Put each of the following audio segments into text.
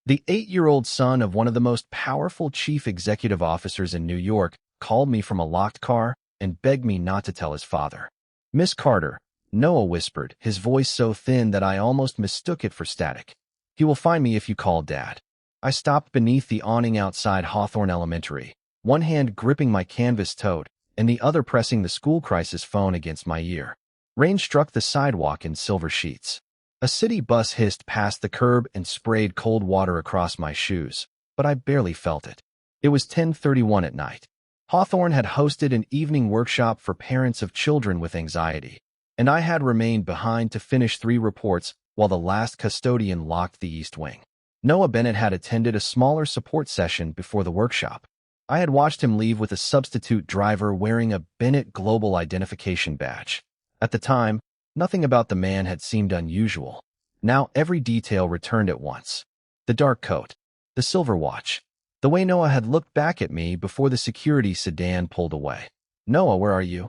The 8-year-old son of one of the most powerful chief executive officers in New York called me from a locked car and begged me not to tell his father. "Miss Carter," Noah whispered, his voice so thin that I almost mistook it for static. "He will find me if you call Dad." I stopped beneath the awning outside Hawthorne Elementary, one hand gripping my canvas tote and the other pressing the school crisis phone against my ear. Rain struck the sidewalk in silver sheets. A city bus hissed past the curb and sprayed cold water across my shoes, but I barely felt it. It was 10:31 at night. Hawthorne had hosted an evening workshop for parents of children with anxiety, and I had remained behind to finish 3 reports while the last custodian locked the East Wing. Noah Bennett had attended a smaller support session before the workshop. I had watched him leave with a substitute driver wearing a Bennett Global Identification badge. At the time, nothing about the man had seemed unusual. Now every detail returned at once. The dark coat, the silver watch, the way Noah had looked back at me before the security sedan pulled away. "Noah, where are you?"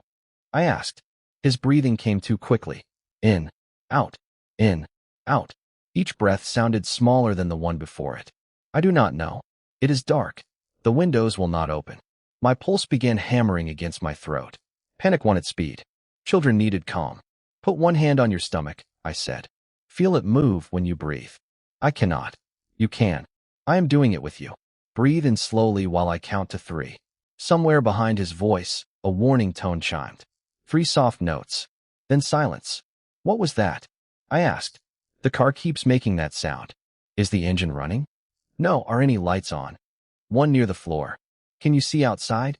I asked. His breathing came too quickly. In, out, in, out. Each breath sounded smaller than the one before it. "I do not know. It is dark. The windows will not open." My pulse began hammering against my throat. Panic wanted speed. Children needed calm. "Put one hand on your stomach," I said. "Feel it move when you breathe." "I cannot." "You can. I am doing it with you. Breathe in slowly while I count to 3. Somewhere behind his voice, a warning tone chimed. 3 soft notes. Then silence. "What was that?" I asked. "The car keeps making that sound." "Is the engine running?" "No." "Are any lights on?" "One near the floor." "Can you see outside?"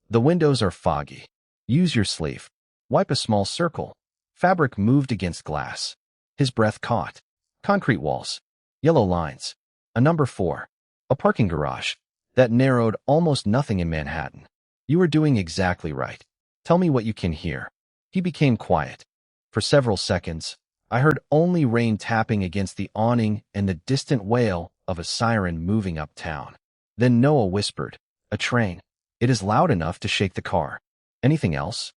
"The windows are foggy." "Use your sleeve. Wipe a small circle." Fabric moved against glass. His breath caught. Concrete walls. Yellow lines. A number 4. A parking garage. That narrowed almost nothing in Manhattan. "You are doing exactly right. Tell me what you can hear." He became quiet. For several seconds, I heard only rain tapping against the awning and the distant wail of a siren moving uptown. Then Noah whispered, "A train. It is loud enough to shake the car." "Anything else?"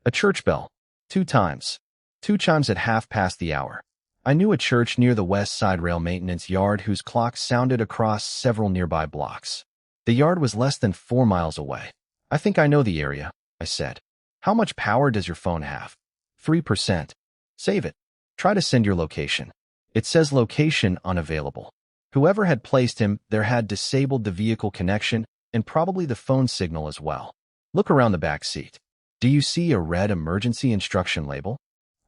"A church bell. 2 times. 2 chimes at half past the hour." I knew a church near the West Side rail maintenance yard whose clock sounded across several nearby blocks. The yard was less than 4 miles away. "I think I know the area," I said. "How much power does your phone have?" 3%. "Save it. Try to send your location." "It says location unavailable." Whoever had placed him there had disabled the vehicle connection and probably the phone signal as well. "Look around the back seat. Do you see a red emergency instruction label?"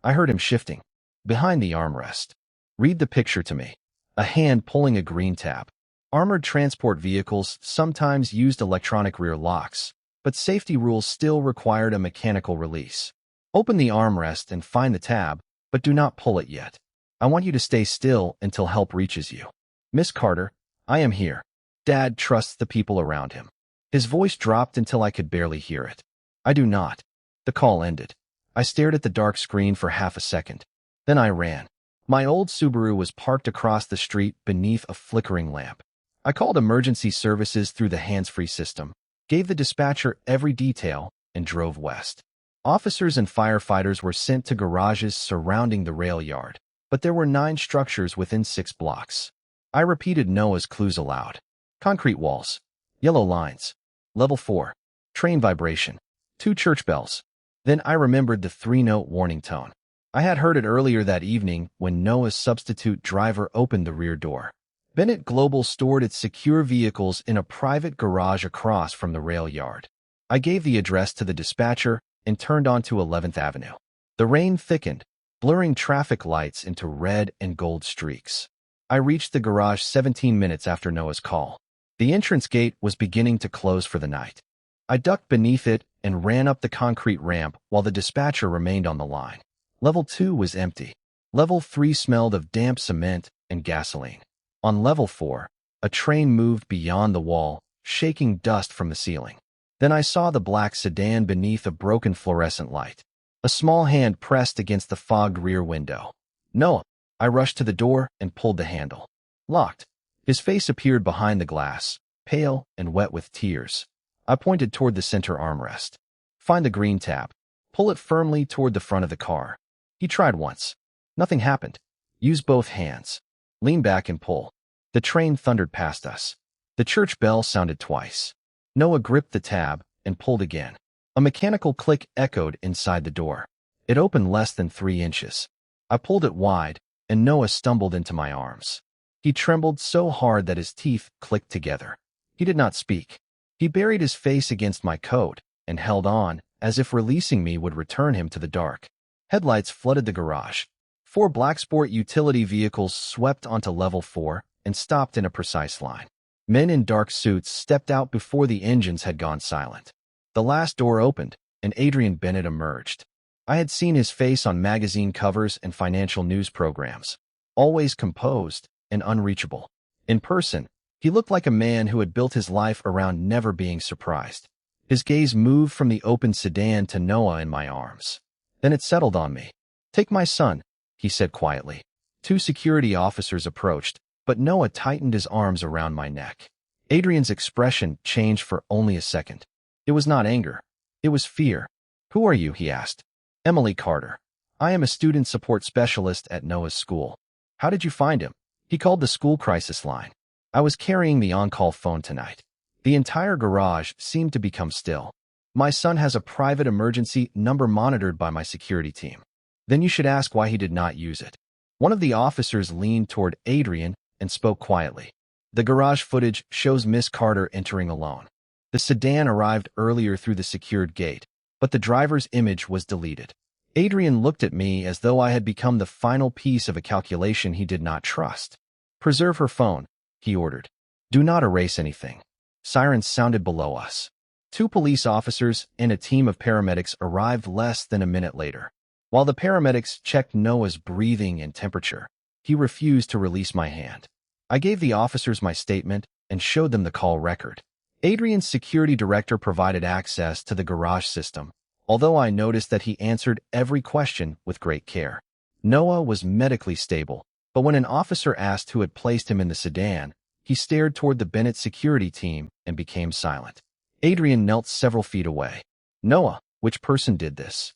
I heard him shifting. "Behind the armrest." "Read the picture to me." A hand pulling a green tab. Armored transport vehicles sometimes used electronic rear locks, but safety rules still required a mechanical release. "Open the armrest and find the tab, but do not pull it yet. I want you to stay still until help reaches you." "Miss Carter, I am here." Dad trusts the people around him. His voice dropped until I could barely hear it. "I do not." The call ended. I stared at the dark screen for half a second. Then I ran. My old Subaru was parked across the street beneath a flickering lamp. I called emergency services through the hands-free system, gave the dispatcher every detail, and drove west. Officers and firefighters were sent to garages surrounding the rail yard, but there were 9 structures within 6 blocks. I repeated Noah's clues aloud. Concrete walls. Yellow lines. Level 4. Train vibration. 2 church bells. Then I remembered the 3-note warning tone. I had heard it earlier that evening when Noah's substitute driver opened the rear door. Bennett Global stored its secure vehicles in a private garage across from the rail yard. I gave the address to the dispatcher and turned onto 11th Avenue. The rain thickened, blurring traffic lights into red and gold streaks. I reached the garage 17 minutes after Noah's call. The entrance gate was beginning to close for the night. I ducked beneath it and ran up the concrete ramp while the dispatcher remained on the line. Level 2 was empty. Level 3 smelled of damp cement and gasoline. On Level 4, a train moved beyond the wall, shaking dust from the ceiling. Then I saw the black sedan beneath a broken fluorescent light. A small hand pressed against the fogged rear window. "Noah." I rushed to the door and pulled the handle. Locked. His face appeared behind the glass, pale and wet with tears. I pointed toward the center armrest. "Find the green tab. Pull it firmly toward the front of the car." He tried once. Nothing happened. "Use both hands. Lean back and pull." The train thundered past us. The church bell sounded twice. Noah gripped the tab and pulled again. A mechanical click echoed inside the door. It opened less than 3 inches. I pulled it wide, and Noah stumbled into my arms. He trembled so hard that his teeth clicked together. He did not speak. He buried his face against my coat and held on, as if releasing me would return him to the dark. Headlights flooded the garage. 4 black sport utility vehicles swept onto level 4 and stopped in a precise line. Men in dark suits stepped out before the engines had gone silent. The last door opened, and Adrian Bennett emerged. I had seen his face on magazine covers and financial news programs, always composed and unreachable. In person, he looked like a man who had built his life around never being surprised. His gaze moved from the open sedan to Noah in my arms. Then it settled on me. "Take my son," he said quietly. 2 security officers approached, but Noah tightened his arms around my neck. Adrian's expression changed for only a second. It was not anger. It was fear. "Who are you?" he asked. "Emily Carter. I am a student support specialist at Noah's school." "How did you find him?" "He called the school crisis line. I was carrying the on-call phone tonight." The entire garage seemed to become still. "My son has a private emergency number monitored by my security team." "Then you should ask why he did not use it." One of the officers leaned toward Adrian and spoke quietly. "The garage footage shows Miss Carter entering alone. The sedan arrived earlier through the secured gate, but the driver's image was deleted." Adrian looked at me as though I had become the final piece of a calculation he did not trust. "Preserve her phone," he ordered. "Do not erase anything." Sirens sounded below us. 2 police officers and a team of paramedics arrived less than a minute later. While the paramedics checked Noah's breathing and temperature, he refused to release my hand. I gave the officers my statement and showed them the call record. Adrian's security director provided access to the garage system, although I noticed that he answered every question with great care. Noah was medically stable, but when an officer asked who had placed him in the sedan, he stared toward the Bennett security team and became silent. Adrian knelt several feet away. "Noah, which person did this?"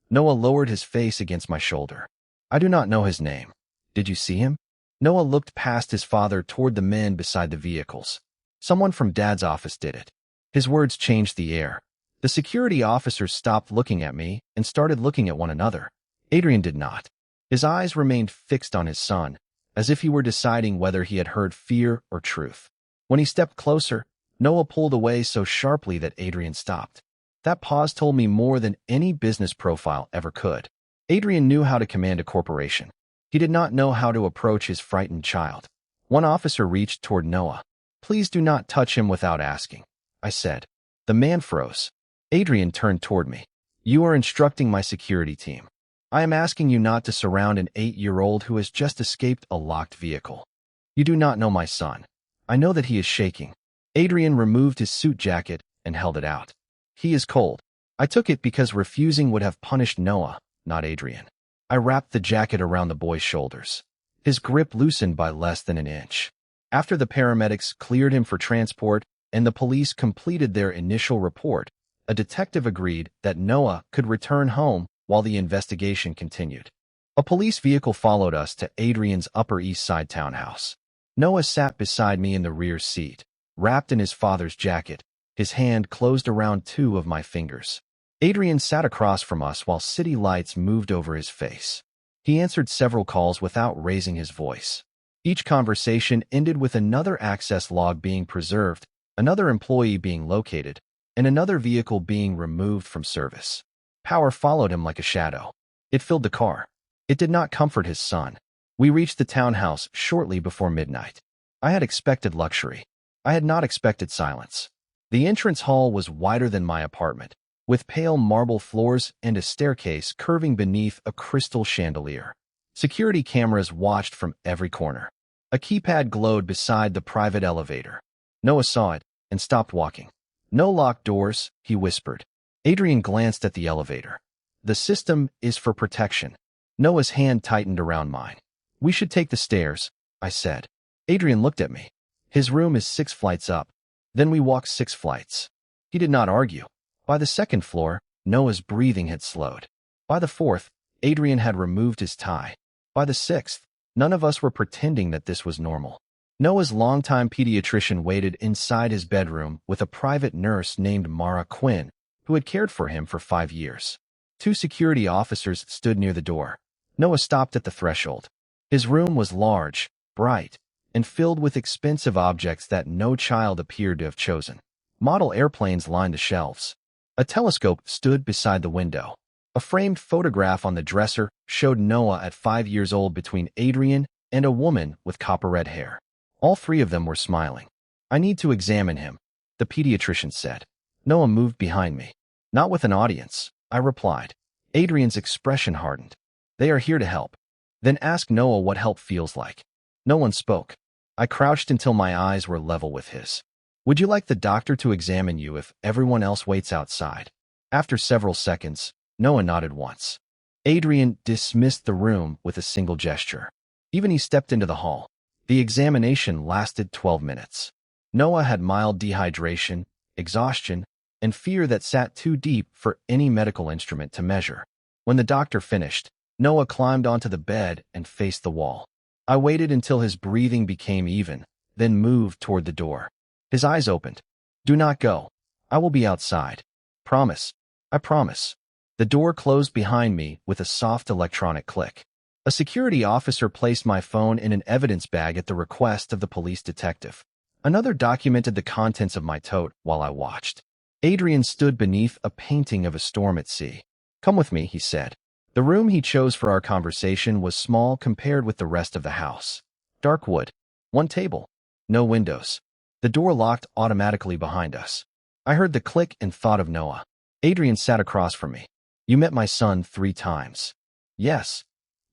Noah lowered his face against my shoulder. "I do not know his name." "Did you see him?" Noah looked past his father toward the men beside the vehicles. "Someone from Dad's office did it." His words changed the air. The security officers stopped looking at me and started looking at one another. Adrian did not. His eyes remained fixed on his son, as if he were deciding whether he had heard fear or truth. When he stepped closer, Noah pulled away so sharply that Adrian stopped. That pause told me more than any business profile ever could. Adrian knew how to command a corporation. He did not know how to approach his frightened child. One officer reached toward Noah. "Please do not touch him without asking," I said. The man froze. Adrian turned toward me. "You are instructing my security team. I am asking you not to surround an 8-year-old who has just escaped a locked vehicle. You do not know my son. I know that he is shaking." Adrian removed his suit jacket and held it out. "He is cold." I took it because refusing would have punished Noah, not Adrian. I wrapped the jacket around the boy's shoulders. His grip loosened by less than an inch. After the paramedics cleared him for transport and the police completed their initial report, a detective agreed that Noah could return home while the investigation continued. A police vehicle followed us to Adrian's Upper East Side townhouse. Noah sat beside me in the rear seat, wrapped in his father's jacket, his hand closed around 2 of my fingers. Adrian sat across from us while city lights moved over his face. He answered several calls without raising his voice. Each conversation ended with another access log being preserved, another employee being located, and another vehicle being removed from service. Power followed him like a shadow. It filled the car. It did not comfort his son. We reached the townhouse shortly before midnight. I had expected luxury. I had not expected silence. The entrance hall was wider than my apartment, with pale marble floors and a staircase curving beneath a crystal chandelier. Security cameras watched from every corner. A keypad glowed beside the private elevator. Noah saw it and stopped walking. "No locked doors," he whispered. Adrian glanced at the elevator. "The system is for protection." Noah's hand tightened around mine. "We should take the stairs," I said. Adrian looked at me. "His room is 6 flights up." Then we walked 6 flights. He did not argue. By the 2nd floor, Noah's breathing had slowed. By the 4th, Adrian had removed his tie. By the 6th, none of us were pretending that this was normal. Noah's longtime pediatrician waited inside his bedroom with a private nurse named Mara Quinn, who had cared for him for 5 years. 2 security officers stood near the door. Noah stopped at the threshold. His room was large, bright, and filled with expensive objects that no child appeared to have chosen. Model airplanes lined the shelves. A telescope stood beside the window. A framed photograph on the dresser showed Noah at 5 years old between Adrian and a woman with copper-red hair. All 3 of them were smiling. "I need to examine him," the pediatrician said. Noah moved behind me. "Not with an audience," I replied. Adrian's expression hardened. "They are here to help." "Then ask Noah what help feels like." No one spoke. I crouched until my eyes were level with his. "Would you like the doctor to examine you if everyone else waits outside?" After several seconds, Noah nodded once. Adrian dismissed the room with a single gesture. Even he stepped into the hall. The examination lasted 12 minutes. Noah had mild dehydration, exhaustion, and fear that sat too deep for any medical instrument to measure. When the doctor finished, Noah climbed onto the bed and faced the wall. I waited until his breathing became even, then moved toward the door. His eyes opened. "Do not go. I will be outside. Promise." "I promise." The door closed behind me with a soft electronic click. A security officer placed my phone in an evidence bag at the request of the police detective. Another documented the contents of my tote while I watched. Adrian stood beneath a painting of a storm at sea. "Come with me," he said. The room he chose for our conversation was small compared with the rest of the house. Dark wood. 1 table. No windows. The door locked automatically behind us. I heard the click and thought of Noah. Adrian sat across from me. "You met my son 3 times. "Yes."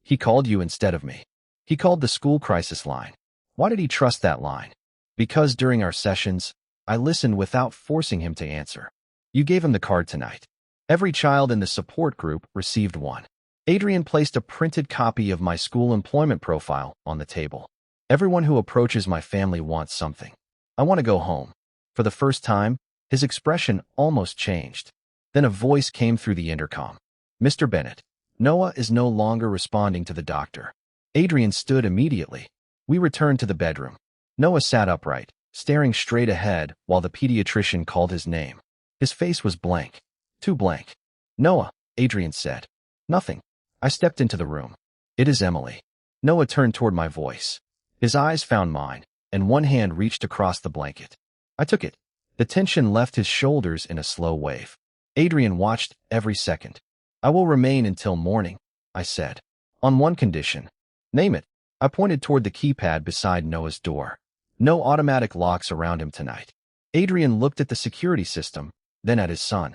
"He called you instead of me." "He called the school crisis line." "Why did he trust that line?" "Because during our sessions, I listened without forcing him to answer." "You gave him the card tonight." "Every child in the support group received one." Adrian placed a printed copy of my school employment profile on the table. "Everyone who approaches my family wants something. I want to go home." For the first time, his expression almost changed. Then a voice came through the intercom. "Mr. Bennett, Noah is no longer responding to the doctor." Adrian stood immediately. We returned to the bedroom. Noah sat upright, staring straight ahead while the pediatrician called his name. His face was blank. Too blank. "Noah," Adrian said. "Nothing." I stepped into the room. "It is Emily." Noah turned toward my voice. His eyes found mine, and one hand reached across the blanket. I took it. The tension left his shoulders in a slow wave. Adrian watched every second. "I will remain until morning," I said. "On one condition." "Name it." I pointed toward the keypad beside Noah's door. "No automatic locks around him tonight." Adrian looked at the security system, then at his son.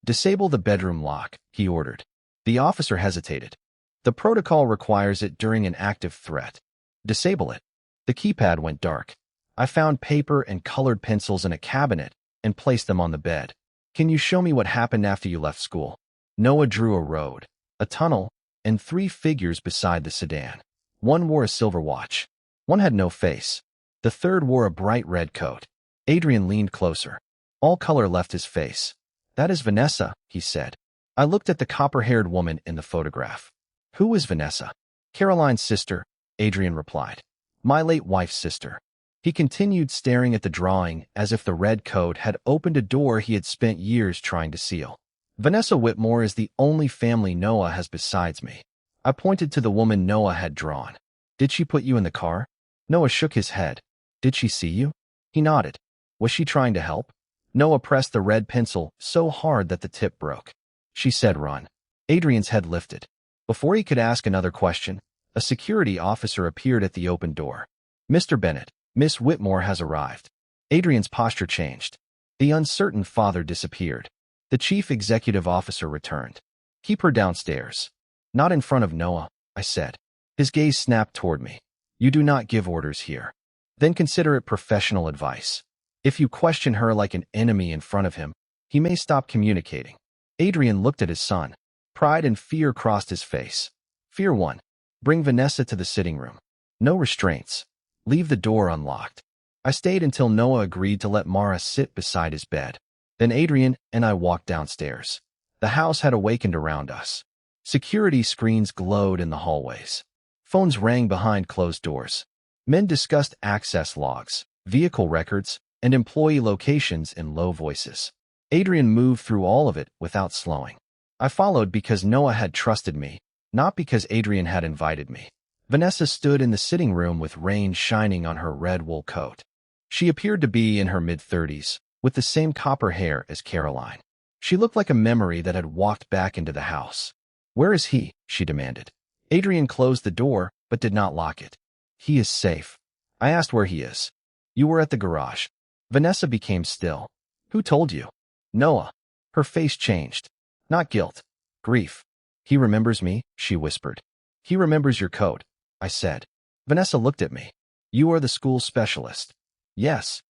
"Disable the bedroom lock," he ordered. The officer hesitated. "The protocol requires it during an active threat." "Disable it." The keypad went dark. I found paper and colored pencils in a cabinet and placed them on the bed. "Can you show me what happened after you left school?" Noah drew a road, a tunnel, and 3 figures beside the sedan. One wore a silver watch. One had no face. The third wore a bright red coat. Adrian leaned closer. All color left his face. "That is Vanessa," he said. I looked at the copper-haired woman in the photograph. "Who is Vanessa?" "Caroline's sister," Adrian replied. "My late wife's sister." He continued staring at the drawing as if the red coat had opened a door he had spent years trying to seal. "Vanessa Whitmore is the only family Noah has besides me." I pointed to the woman Noah had drawn. "Did she put you in the car?" Noah shook his head. "Did she see you?" He nodded. "Was she trying to help?" Noah pressed the red pencil so hard that the tip broke. "She said run." Adrian's head lifted. Before he could ask another question, a security officer appeared at the open door. "Mr. Bennett, Miss Whitmore has arrived." Adrian's posture changed. The uncertain father disappeared. The chief executive officer returned. "Keep her downstairs." "Not in front of Noah," I said. His gaze snapped toward me. "You do not give orders here." "Then consider it professional advice. If you question her like an enemy in front of him, he may stop communicating." Adrian looked at his son. Pride and fear crossed his face. "Fear 1. Bring Vanessa to the sitting room. No restraints. Leave the door unlocked." I stayed until Noah agreed to let Mara sit beside his bed. Then Adrian and I walked downstairs. The house had awakened around us. Security screens glowed in the hallways. Phones rang behind closed doors. Men discussed access logs, vehicle records, and employee locations in low voices. Adrian moved through all of it without slowing. I followed because Noah had trusted me, not because Adrian had invited me. Vanessa stood in the sitting room with rain shining on her red wool coat. She appeared to be in her mid-30s, with the same copper hair as Caroline. She looked like a memory that had walked back into the house. "Where is he?" she demanded. Adrian closed the door, but did not lock it. "He is safe." I asked where he is. "You were at the garage." Vanessa became still. "Who told you?" "Noah." Her face changed. Not guilt. Grief. "He remembers me," she whispered. "He remembers your coat," I said. Vanessa looked at me. "You are the school specialist." "Yes."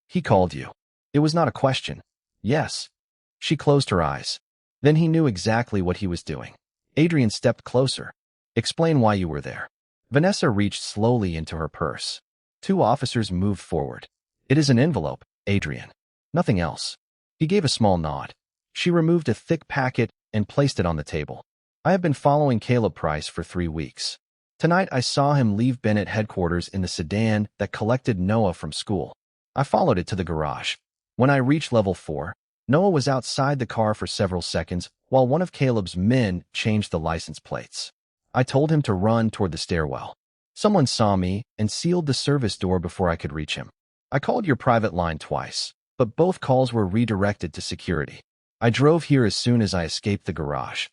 "He called you." It was not a question. "Yes." She closed her eyes. Then he knew exactly what he was doing. Adrian stepped closer. "Explain why you were there." Vanessa reached slowly into her purse. Two officers moved forward. "It is an envelope, Adrian. Nothing else." He gave a small nod. She removed a thick packet and placed it on the table. "I have been following Caleb Price for 3 weeks. Tonight I saw him leave Bennett headquarters in the sedan that collected Noah from school. I followed it to the garage. When I reached level 4, Noah was outside the car for several seconds while one of Caleb's men changed the license plates. I told him to run toward the stairwell. Someone saw me and sealed the service door before I could reach him. I called your private line twice, but both calls were redirected to security. I drove here as soon as I escaped the garage."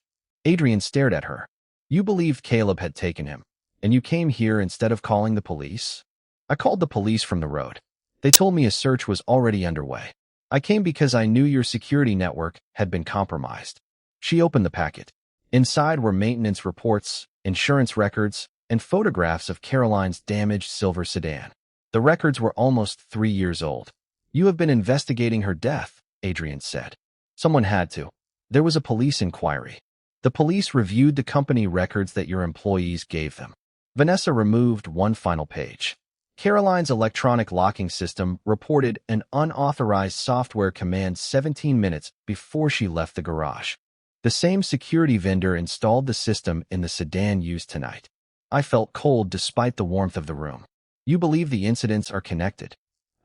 Adrian stared at her. "You believed Caleb had taken him, and you came here instead of calling the police?" "I called the police from the road. They told me a search was already underway. I came because I knew your security network had been compromised." She opened the packet. Inside were maintenance reports, insurance records, and photographs of Caroline's damaged silver sedan. The records were almost 3 years old. "You have been investigating her death," Adrian said. "Someone had to. There was a police inquiry. The police reviewed the company records that your employees gave them." Vanessa removed one final page. Caroline's electronic locking system reported an unauthorized software command 17 minutes before she left the garage. The same security vendor installed the system in the sedan used tonight. I felt cold despite the warmth of the room. "You believe the incidents are connected?"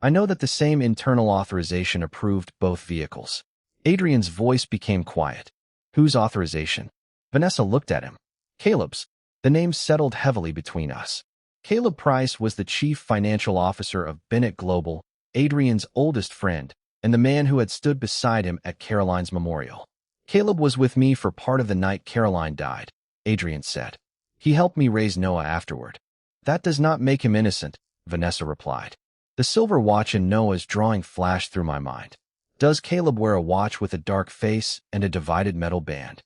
"I know that the same internal authorization approved both vehicles." Adrian's voice became quiet. "Whose authorization?" Vanessa looked at him. "Caleb's." The name settled heavily between us. Caleb Price was the chief financial officer of Bennett Global, Adrian's oldest friend, and the man who had stood beside him at Caroline's memorial. "Caleb was with me for part of the night Caroline died," Adrian said. "He helped me raise Noah afterward." "That does not make him innocent," Vanessa replied. The silver watch in Noah's drawing flashed through my mind. Does Caleb wear a watch with a dark face and a divided metal band?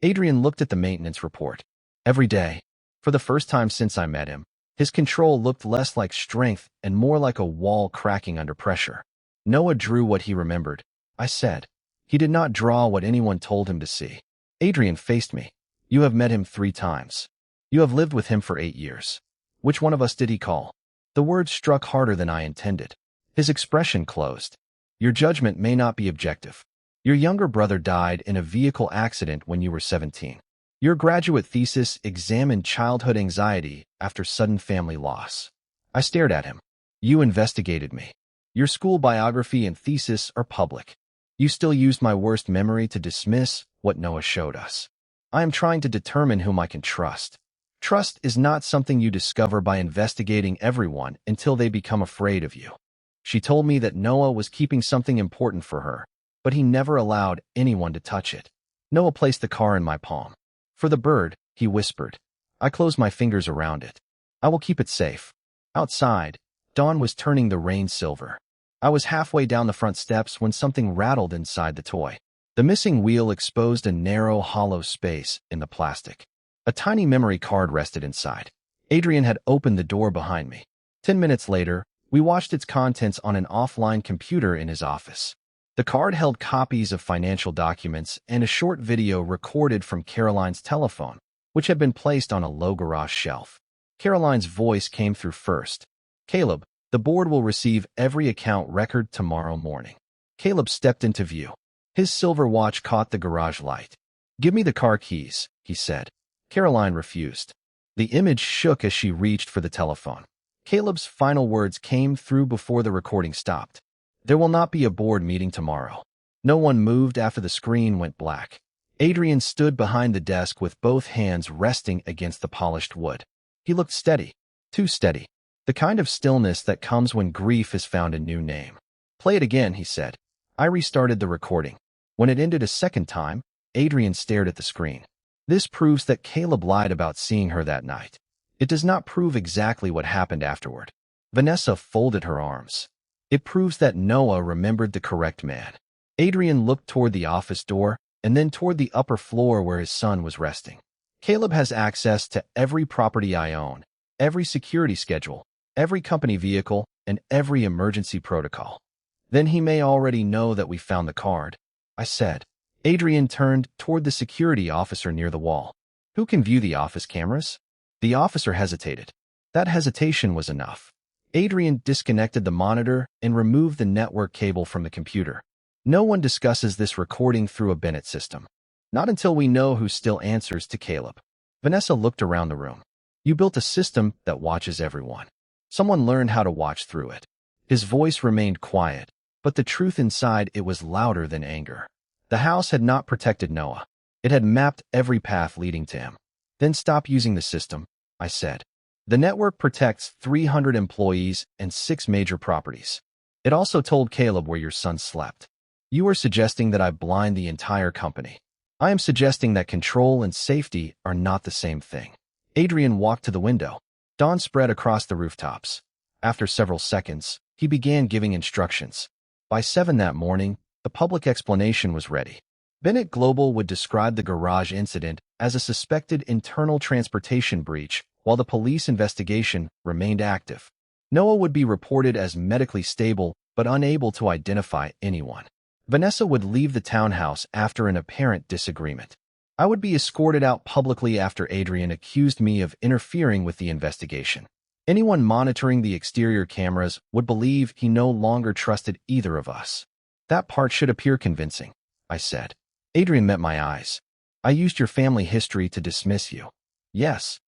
Adrian looked at the maintenance report. "Every day. For the first time since I met him, his control looked less like strength and more like a wall cracking under pressure." "Noah drew what he remembered," I said. "He did not draw what anyone told him to see." Adrian faced me. "You have met him 3 times. You have lived with him for 8 years. Which one of us did he call?" The words struck harder than I intended. His expression closed. "Your judgment may not be objective. Your younger brother died in a vehicle accident when you were 17. Your graduate thesis examined childhood anxiety after sudden family loss." I stared at him. "You investigated me. Your school biography and thesis are public. You still used my worst memory to dismiss what Noah showed us. I am trying to determine whom I can trust. Trust is not something you discover by investigating everyone until they become afraid of you." She told me that Noah was keeping something important for her, but he never allowed anyone to touch it. Noah placed the car in my palm. "For the bird," he whispered. I closed my fingers around it. "I will keep it safe." Outside, dawn was turning the rain silver. I was halfway down the front steps when something rattled inside the toy. The missing wheel exposed a narrow, hollow space in the plastic. A tiny memory card rested inside. Adrian had opened the door behind me. 10 minutes later, we watched its contents on an offline computer in his office. The card held copies of financial documents and a short video recorded from Caroline's telephone, which had been placed on a low garage shelf. Caroline's voice came through first. "Caleb, the board will receive every account record tomorrow morning." Caleb stepped into view. His silver watch caught the garage light. "Give me the car keys," he said. Caroline refused. The image shook as she reached for the telephone. Caleb's final words came through before the recording stopped. There will not be a board meeting tomorrow. No one moved after the screen went black. Adrian stood behind the desk with both hands resting against the polished wood. He looked steady, too steady, the kind of stillness that comes when grief has found a new name. "Play it again," he said. I restarted the recording. When it ended a second time, Adrian stared at the screen. This proves that Caleb lied about seeing her that night. It does not prove exactly what happened afterward. Vanessa folded her arms. It proves that Noah remembered the correct man. Adrian looked toward the office door and then toward the upper floor where his son was resting. Caleb has access to every property I own, every security schedule, every company vehicle, and every emergency protocol. Then he may already know that we found the card, I said. Adrian turned toward the security officer near the wall. Who can view the office cameras? The officer hesitated. That hesitation was enough. Adrian disconnected the monitor and removed the network cable from the computer. No one discusses this recording through a Bennett system. Not until we know who still answers to Caleb. Vanessa looked around the room. You built a system that watches everyone. Someone learned how to watch through it. His voice remained quiet, but the truth inside it was louder than anger. The house had not protected Noah. It had mapped every path leading to him. Then stop using the system, I said. The network protects 300 employees and 6 major properties. It also told Caleb where your son slept. You are suggesting that I blind the entire company. I am suggesting that control and safety are not the same thing. Adrian walked to the window. Dawn spread across the rooftops. After several seconds, he began giving instructions. By 7 that morning, the public explanation was ready. Bennett Global would describe the garage incident as a suspected internal transportation breach while the police investigation remained active. Noah would be reported as medically stable but unable to identify anyone. Vanessa would leave the townhouse after an apparent disagreement. I would be escorted out publicly after Adrian accused me of interfering with the investigation. Anyone monitoring the exterior cameras would believe he no longer trusted either of us. That part should appear convincing, I said. Adrian met my eyes. I used your family history to dismiss you. Yes,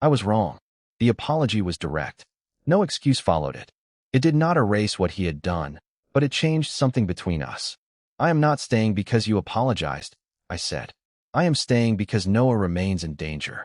I was wrong. The apology was direct. No excuse followed it. It did not erase what he had done, but it changed something between us. I am not staying because you apologized, I said. I am staying because Noah remains in danger.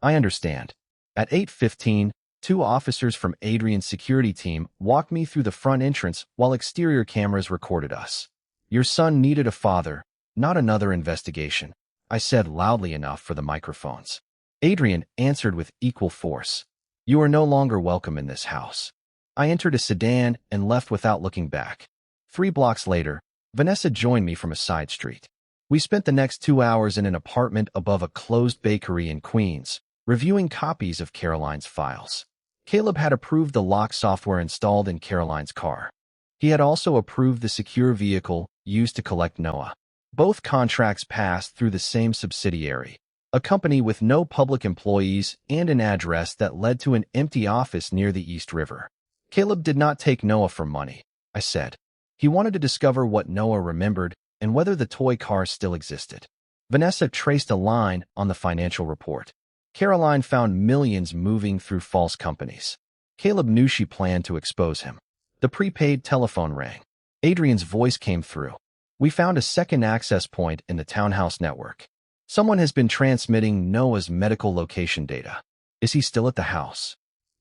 I understand. At 8:15, 2 officers from Adrian's security team walked me through the front entrance while exterior cameras recorded us. Your son needed a father, not another investigation, I said loudly enough for the microphones. Adrian answered with equal force. You are no longer welcome in this house. I entered a sedan and left without looking back. 3 blocks later, Vanessa joined me from a side street. We spent the next 2 hours in an apartment above a closed bakery in Queens, reviewing copies of Caroline's files. Caleb had approved the lock software installed in Caroline's car. He had also approved the secure vehicle used to collect Noah. Both contracts passed through the same subsidiary, a company with no public employees and an address that led to an empty office near the East River. Caleb did not take Noah for money, I said. He wanted to discover what Noah remembered and whether the toy car still existed. Vanessa traced a line on the financial report. Caroline found millions moving through false companies. Caleb knew she planned to expose him. The prepaid telephone rang. Adrian's voice came through. We found a second access point in the townhouse network. Someone has been transmitting Noah's medical location data. Is he still at the house?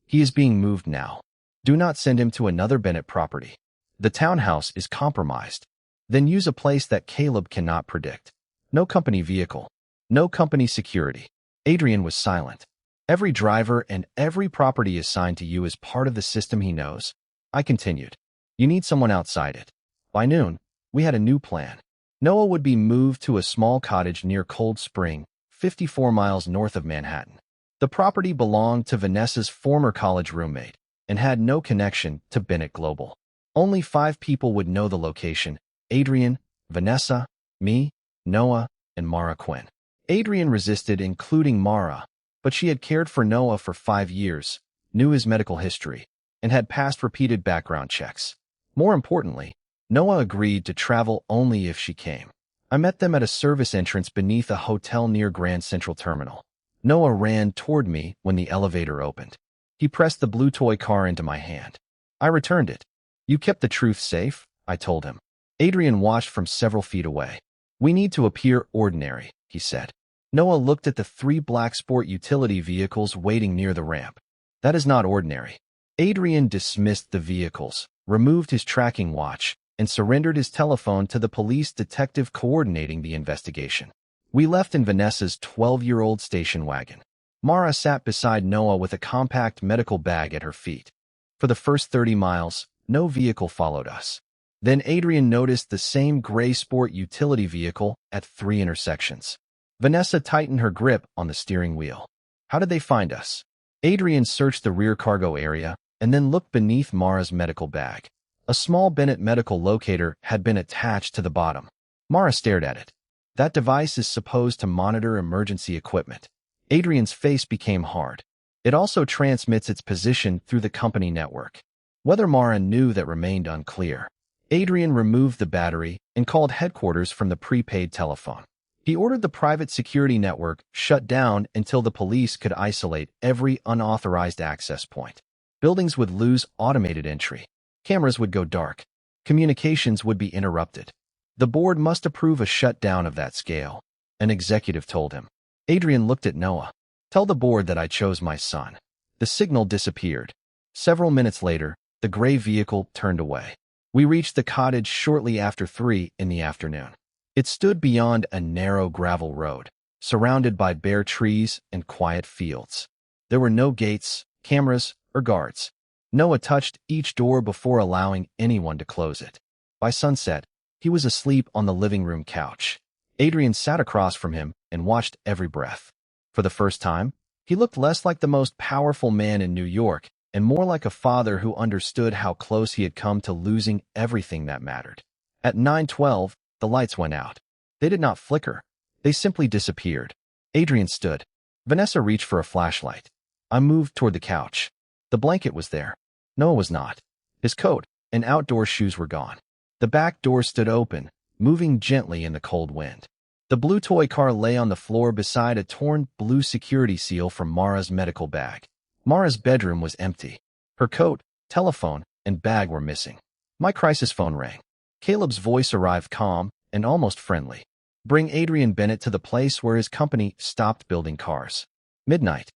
He is being moved now. Do not send him to another Bennett property. The townhouse is compromised. Then use a place that Caleb cannot predict. No company vehicle. No company security. Adrian was silent. Every driver and every property assigned to you is part of the system he knows. I continued. You need someone outside it. By noon, we had a new plan. Noah would be moved to a small cottage near Cold Spring, 54 miles north of Manhattan. The property belonged to Vanessa's former college roommate and had no connection to Bennett Global. Only 5 people would know the location: Adrian, Vanessa, me, Noah, and Mara Quinn. Adrian resisted including Mara, but she had cared for Noah for 5 years, knew his medical history, and had passed repeated background checks. More importantly, Noah agreed to travel only if she came. I met them at a service entrance beneath a hotel near Grand Central Terminal. Noah ran toward me when the elevator opened. He pressed the blue toy car into my hand. I returned it. You kept the truth safe, I told him. Adrian watched from several feet away. We need to appear ordinary, he said. Noah looked at the 3 black sport utility vehicles waiting near the ramp. That is not ordinary. Adrian dismissed the vehicles, removed his tracking watch, and surrendered his telephone to the police detective coordinating the investigation. We left in Vanessa's 12-year-old station wagon. Mara sat beside Noah with a compact medical bag at her feet. For the first 30 miles, no vehicle followed us. Then Adrian noticed the same gray sport utility vehicle at 3 intersections. Vanessa tightened her grip on the steering wheel. How did they find us? Adrian searched the rear cargo area and then looked beneath Mara's medical bag. A small Bennett medical locator had been attached to the bottom. Mara stared at it. That device is supposed to monitor emergency equipment. Adrian's face became hard. It also transmits its position through the company network. Whether Mara knew that remained unclear. Adrian removed the battery and called headquarters from the prepaid telephone. He ordered the private security network shut down until the police could isolate every unauthorized access point. Buildings would lose automated entry. Cameras would go dark. Communications would be interrupted. The board must approve a shutdown of that scale, an executive told him. Adrian looked at Noah. Tell the board that I chose my son. The signal disappeared. Several minutes later, the gray vehicle turned away. We reached the cottage shortly after 3 in the afternoon. It stood beyond a narrow gravel road, surrounded by bare trees and quiet fields. There were no gates, cameras, or guards. Noah touched each door before allowing anyone to close it. By sunset, he was asleep on the living room couch. Adrian sat across from him and watched every breath. For the first time, he looked less like the most powerful man in New York and more like a father who understood how close he had come to losing everything that mattered. At 9:12, the lights went out. They did not flicker. They simply disappeared. Adrian stood. Vanessa reached for a flashlight. I moved toward the couch. The blanket was there. Noah was not. His coat and outdoor shoes were gone. The back door stood open, moving gently in the cold wind. The blue toy car lay on the floor beside a torn blue security seal from Mara's medical bag. Mara's bedroom was empty. Her coat, telephone, and bag were missing. My crisis phone rang. Caleb's voice arrived calm and almost friendly. Bring Adrian Bennett to the place where his company stopped building cars. Midnight.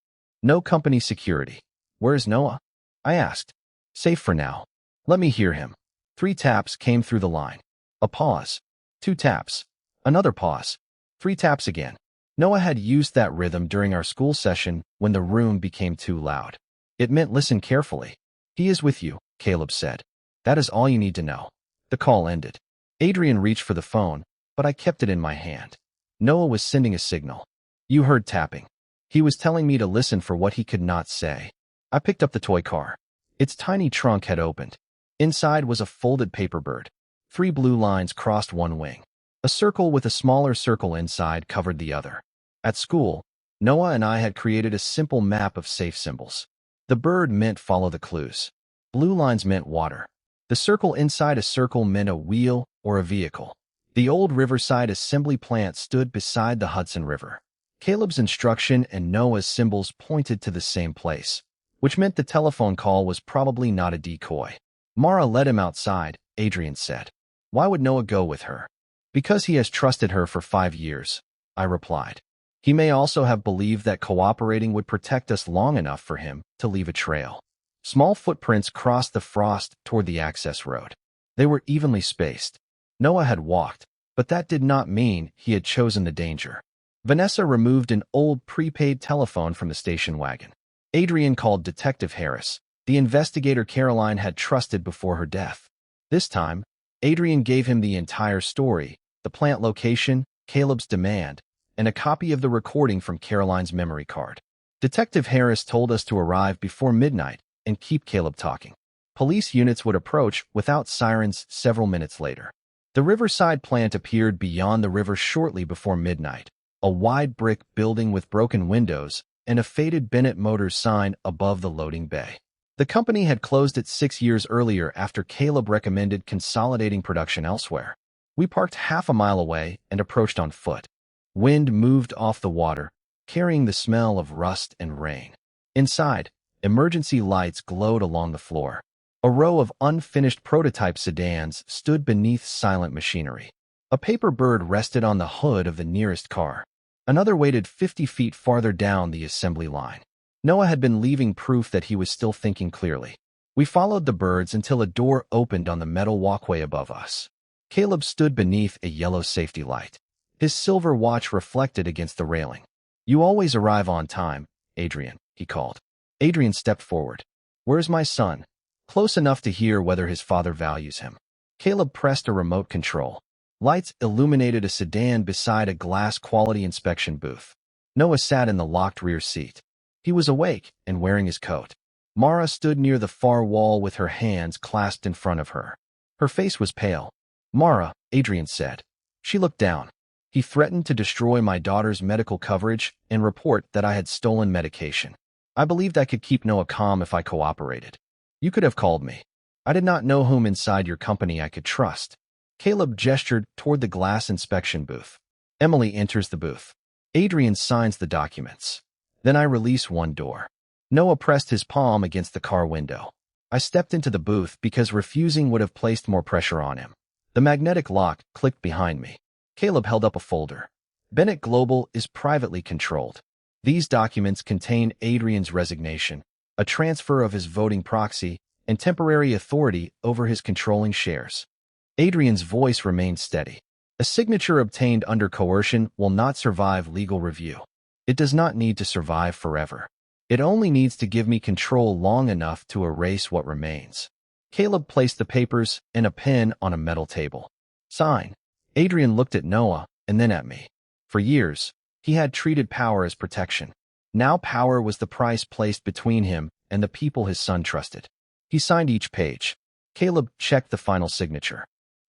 No company security. Where is Noah? I asked. Safe for now. Let me hear him. 3 taps came through the line. A pause. 2 taps. Another pause. 3 taps again. Noah had used that rhythm during our school session when the room became too loud. It meant listen carefully. He is with you, Caleb said. That is all you need to know. The call ended. Adrian reached for the phone, but I kept it in my hand. Noah was sending a signal. You heard tapping. He was telling me to listen for what he could not say. I picked up the toy car. Its tiny trunk had opened. Inside was a folded paper bird. 3 blue lines crossed one wing. A circle with a smaller circle inside covered the other. At school, Noah and I had created a simple map of safe symbols. The bird meant follow the clues. Blue lines meant water. The circle inside a circle meant a wheel or a vehicle. The old Riverside assembly plant stood beside the Hudson River. Caleb's instruction and Noah's symbols pointed to the same place, which meant the telephone call was probably not a decoy. Mara led him outside, Adrian said. Why would Noah go with her? Because he has trusted her for 5 years, I replied. He may also have believed that cooperating would protect us long enough for him to leave a trail. Small footprints crossed the frost toward the access road. They were evenly spaced. Noah had walked, but that did not mean he had chosen the danger. Vanessa removed an old prepaid telephone from the station wagon. Adrian called Detective Harris, the investigator Caroline had trusted before her death. This time, Adrian gave him the entire story, the plant location, Caleb's demand, and a copy of the recording from Caroline's memory card. Detective Harris told us to arrive before midnight and keep Caleb talking. Police units would approach without sirens several minutes later. The Riverside plant appeared beyond the river shortly before midnight, a wide brick building with broken windows and a faded Bennett Motors sign above the loading bay. The company had closed it 6 years earlier after Caleb recommended consolidating production elsewhere. We parked half a mile away and approached on foot. Wind moved off the water, carrying the smell of rust and rain. Inside, Emergency lights glowed along the floor. A row of unfinished prototype sedans stood beneath silent machinery. A paper bird rested on the hood of the nearest car. Another waited 50 feet farther down the assembly line. Noah had been leaving proof that he was still thinking clearly. We followed the birds until a door opened on the metal walkway above us. Caleb stood beneath a yellow safety light. His silver watch reflected against the railing. "You always arrive on time, Adrian," he called. Adrian stepped forward. "Where's my son?" Close enough to hear whether his father values him. Caleb pressed a remote control. Lights illuminated a sedan beside a glass quality inspection booth. Noah sat in the locked rear seat. He was awake and wearing his coat. Mara stood near the far wall with her hands clasped in front of her. Her face was pale. "Mara," Adrian said. She looked down. "He threatened to destroy my daughter's medical coverage and report that I had stolen medication. I believed I could keep Noah calm if I cooperated. You could have called me. I did not know whom inside your company I could trust." Caleb gestured toward the glass inspection booth. Emily enters the booth. Adrian signs the documents. Then I release one door. Noah pressed his palm against the car window. I stepped into the booth because refusing would have placed more pressure on him. The magnetic lock clicked behind me. Caleb held up a folder. "Bennett Global is privately controlled. These documents contain Adrian's resignation, a transfer of his voting proxy, and temporary authority over his controlling shares." Adrian's voice remained steady. "A signature obtained under coercion will not survive legal review. It does not need to survive forever. It only needs to give me control long enough to erase what remains." Caleb placed the papers and a pen on a metal table. "Sign." Adrian looked at Noah and then at me. For years, he had treated power as protection. Now power was the price placed between him and the people his son trusted. He signed each page. Caleb checked the final signature.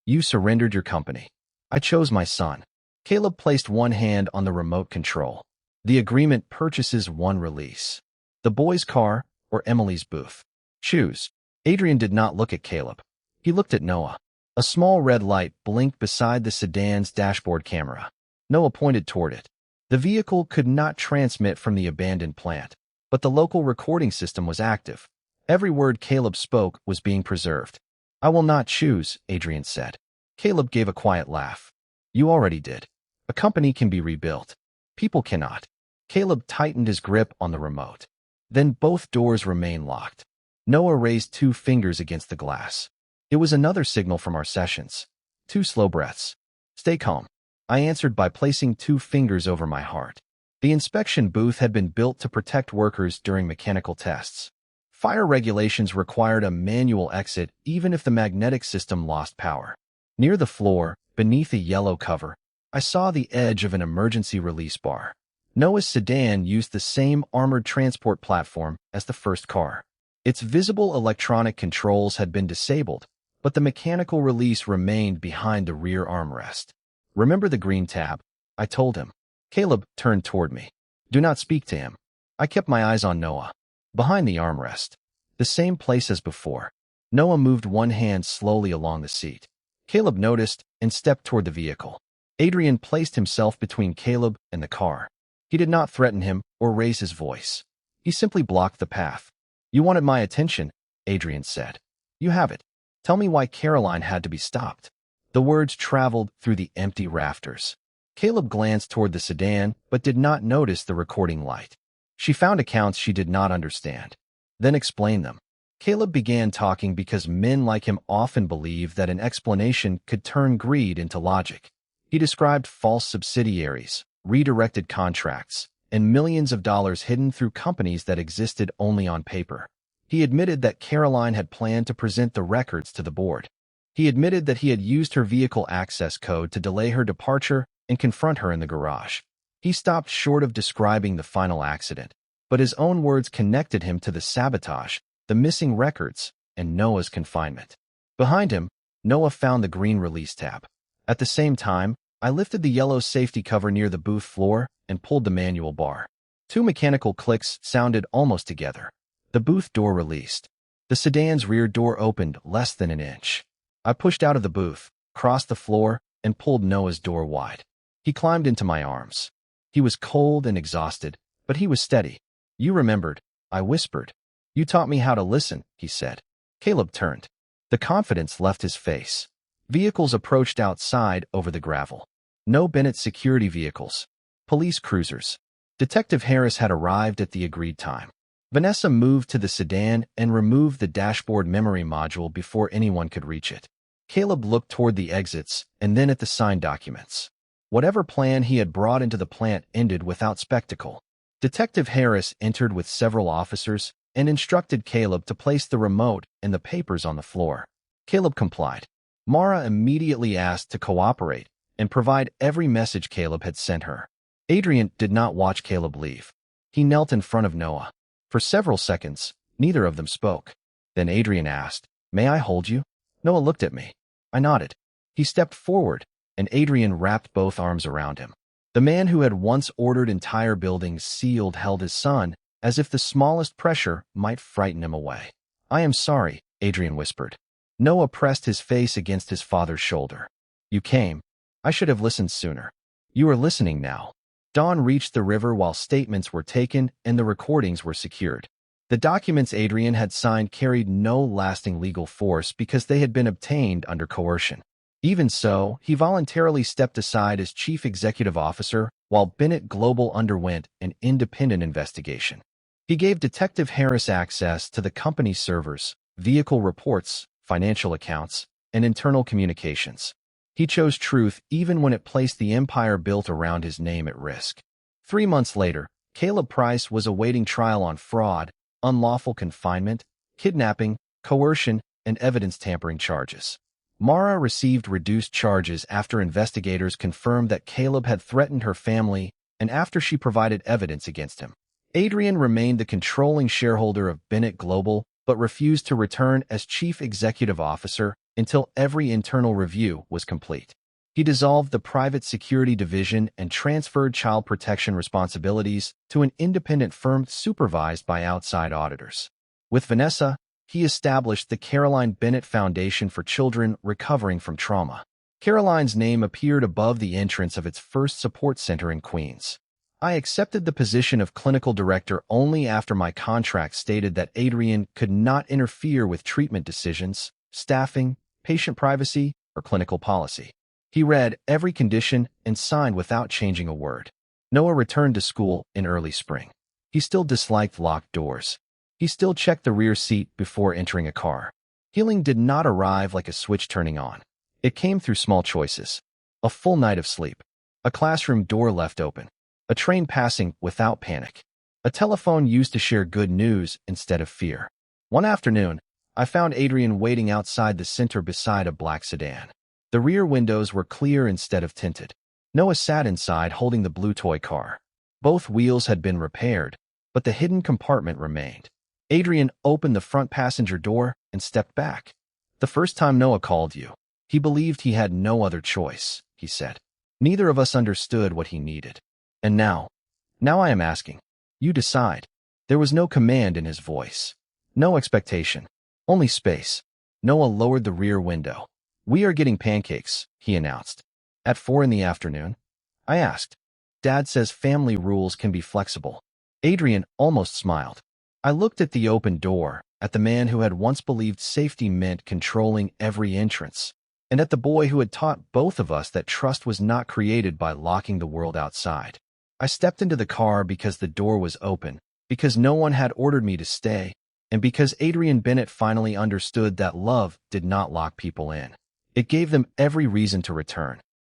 "You surrendered your company. I chose my son." Caleb placed one hand on the remote control. "The agreement purchases one release. The boy's car or Emily's booth. Choose." Adrian did not look at Caleb. He looked at Noah. A small red light blinked beside the sedan's dashboard camera. Noah pointed toward it. The vehicle could not transmit from the abandoned plant, but the local recording system was active. Every word Caleb spoke was being preserved. "I will not choose," Adrian said. Caleb gave a quiet laugh. "You already did. A company can be rebuilt. People cannot." Caleb tightened his grip on the remote. Then both doors remained locked. Noah raised 2 fingers against the glass. It was another signal from our sessions. 2 slow breaths. "Stay calm." I answered by placing 2 fingers over my heart. The inspection booth had been built to protect workers during mechanical tests. Fire regulations required a manual exit even if the magnetic system lost power. Near the floor, beneath a yellow cover, I saw the edge of an emergency release bar. Noah's sedan used the same armored transport platform as the first car. Its visible electronic controls had been disabled, but the mechanical release remained behind the rear armrest. "Remember the green tab," I told him. Caleb turned toward me. "Do not speak to him." I kept my eyes on Noah. Behind the armrest, the same place as before. Noah moved one hand slowly along the seat. Caleb noticed and stepped toward the vehicle. Adrian placed himself between Caleb and the car. He did not threaten him or raise his voice. He simply blocked the path. "You wanted my attention," Adrian said. "You have it. Tell me why Caroline had to be stopped." The words traveled through the empty rafters. Caleb glanced toward the sedan but did not notice the recording light. "She found accounts she did not understand. Then explained them." Caleb began talking because men like him often believe that an explanation could turn greed into logic. He described false subsidiaries, redirected contracts, and millions of dollars hidden through companies that existed only on paper. He admitted that Caroline had planned to present the records to the board. He admitted that he had used her vehicle access code to delay her departure and confront her in the garage. He stopped short of describing the final accident, but his own words connected him to the sabotage, the missing records, and Noah's confinement. Behind him, Noah found the green release tab. At the same time, I lifted the yellow safety cover near the booth floor and pulled the manual bar. 2 mechanical clicks sounded almost together. The booth door released. The sedan's rear door opened less than an inch. I pushed out of the booth, crossed the floor, and pulled Noah's door wide. He climbed into my arms. He was cold and exhausted, but he was steady. "You remembered," I whispered. You taught me how to listen, he said. Caleb turned. The confidence left his face. Vehicles approached outside over the gravel. No Bennett security vehicles. Police cruisers. Detective Harris had arrived at the agreed time. Vanessa moved to the sedan and removed the dashboard memory module before anyone could reach it. Caleb looked toward the exits and then at the signed documents. Whatever plan he had brought into the plant ended without spectacle. Detective Harris entered with several officers and instructed Caleb to place the remote and the papers on the floor. Caleb complied. Mara immediately asked to cooperate and provide every message Caleb had sent her. Adrian did not watch Caleb leave. He knelt in front of Noah. For several seconds, neither of them spoke. Then Adrian asked, "May I hold you?" Noah looked at me. I nodded. He stepped forward, and Adrian wrapped both arms around him. The man who had once ordered entire buildings sealed held his son, as if the smallest pressure might frighten him away. "I am sorry," Adrian whispered. Noah pressed his face against his father's shoulder. "You came. I should have listened sooner. You are listening now." Dawn reached the river while statements were taken and the recordings were secured. The documents Adrian had signed carried no lasting legal force because they had been obtained under coercion. Even so, he voluntarily stepped aside as chief executive officer while Bennett Global underwent an independent investigation. He gave Detective Harris access to the company's servers, vehicle reports, financial accounts, and internal communications. He chose truth even when it placed the empire built around his name at risk. 3 months later, Caleb Price was awaiting trial on fraud, unlawful confinement, kidnapping, coercion, and evidence tampering charges. Mara received reduced charges after investigators confirmed that Caleb had threatened her family and after she provided evidence against him. Adrian remained the controlling shareholder of Bennett Global but refused to return as chief executive officer until every internal review was complete. He dissolved the private security division and transferred child protection responsibilities to an independent firm supervised by outside auditors. With Vanessa, he established the Caroline Bennett Foundation for Children Recovering from Trauma. Caroline's name appeared above the entrance of its first support center in Queens. I accepted the position of clinical director only after my contract stated that Adrian could not interfere with treatment decisions, staffing, patient privacy, or clinical policy. He read every condition and signed without changing a word. Noah returned to school in early spring. He still disliked locked doors. He still checked the rear seat before entering a car. Healing did not arrive like a switch turning on. It came through small choices. A full night of sleep. A classroom door left open. A train passing without panic. A telephone used to share good news instead of fear. One afternoon, I found Adrian waiting outside the center beside a black sedan. The rear windows were clear instead of tinted. Noah sat inside holding the blue toy car. Both wheels had been repaired, but the hidden compartment remained. Adrian opened the front passenger door and stepped back. "The first time Noah called you, he believed he had no other choice," he said. "Neither of us understood what he needed. And now I am asking. You decide." There was no command in his voice. No expectation. Only space. Noah lowered the rear window. "We are getting pancakes," he announced. "At 4 in the afternoon?" I asked. "Dad says family rules can be flexible." Adrian almost smiled. I looked at the open door, at the man who had once believed safety meant controlling every entrance, and at the boy who had taught both of us that trust was not created by locking the world outside. I stepped into the car because the door was open, because no one had ordered me to stay, and because Adrian Bennett finally understood that love did not lock people in. It gave them every reason to return.